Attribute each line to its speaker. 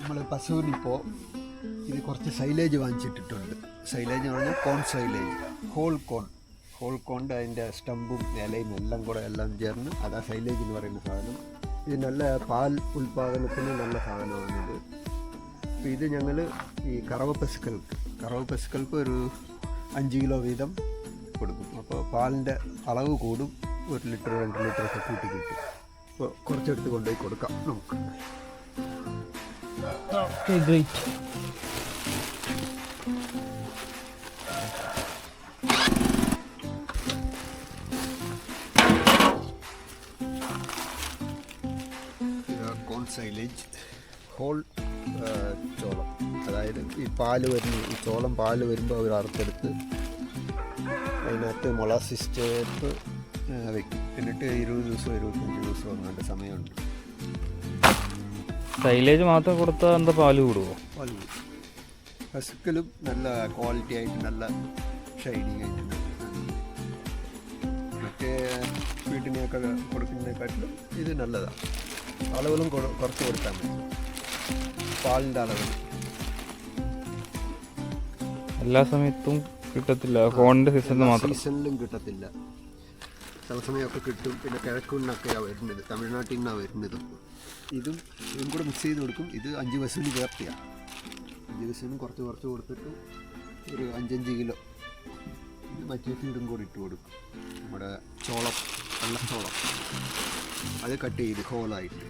Speaker 1: നമ്മൾ പശുവിനിപ്പോൾ ഇത് കുറച്ച് സൈലേജ് വാങ്ങിച്ചിട്ടിട്ടുണ്ട്. സൈലേജ് എന്ന് പറഞ്ഞാൽ കോൺ സൈലേജ്, ഹോൾ കോണിൻ്റെ അതിൻ്റെ സ്റ്റമ്പും ഇലയും എല്ലാം കൂടെ എല്ലാം ചേർന്ന് അതാ സൈലേജ് എന്ന് പറയുന്ന സാധനം. ഇത് നല്ല പാൽ ഉൽപ്പാദനത്തിന് നല്ല സാധനമാണിത്. അപ്പോൾ ഇത് ഞങ്ങൾ ഈ കറവ പശുക്കൾക്ക് ഒരു 5 കിലോ വീതം കൊടുക്കും. അപ്പോൾ പാലിൻ്റെ അളവ് കൂടും, 1 ലിറ്റർ 2 ലിറ്ററൊക്കെ കൂട്ടി കിട്ടും. അപ്പോൾ കുറച്ചെടുത്ത് കൊണ്ടുപോയി കൊടുക്കാം നമുക്ക്.
Speaker 2: Okay, great.
Speaker 1: കോൺ സൈലേജ് ഹോൾ ചോളം, അതായത് ഈ പാല് വരുന്ന ഈ ചോളം പാല് വരുമ്പോൾ അവർ അറുത്തെടുത്ത് അതിനകത്ത് മൊളാസിസ് ചേർത്ത് വയ്ക്കും. എന്നിട്ട് 20 ദിവസം 25 ദിവസം അങ്ങാണ്ട് സമയമുണ്ട്.
Speaker 2: സൈലേജ് മാത്രം കൊടുത്താൽ എന്താ പാല് കൂടുമോ?
Speaker 1: പാല് കൂടും. പശുക്കളും നല്ല ക്വാളിറ്റി ആയിട്ട് നല്ല ഷൈനിങ് ആയിട്ടുണ്ട്. മറ്റേ വീട്ടിനെയൊക്കെ കൊടുക്കുന്നതിനെക്കാട്ടിലും ഇത് നല്ലതാണ്. അളവുകളും കുറച്ച് കൊടുത്താൽ മതി, പാലിൻ്റെ അളവ്.
Speaker 2: എല്ലാ സമയത്തും കിട്ടത്തില്ല, ഫോണിൻ്റെ സീസണിൽ മാത്രം.
Speaker 1: സീസണിലും കിട്ടത്തില്ല, ചില സമയമൊക്കെ കിട്ടും. പിന്നെ കിഴക്കിൽ നിന്നൊക്കെയാണ് വരുന്നത്, തമിഴ്നാട്ടിൽ നിന്നാണ് വരുന്നത്. ഇതും കൂടെ മിക്സ് ചെയ്ത് കൊടുക്കും. ഇത് 5 പശുവിന് ചേർത്തിയാണ്. 5 പശുവിനും കുറച്ച് കൊടുത്തിട്ട് ഒരു 5-5 കിലോ ഇത് മറ്റേ ഫീഡും കൂടി ഇട്ട് കൊടുക്കും. നമ്മുടെ ചോളം, വെള്ളച്ചോളം അത് കട്ട് ചെയ്ത് ഹോളായിട്ട്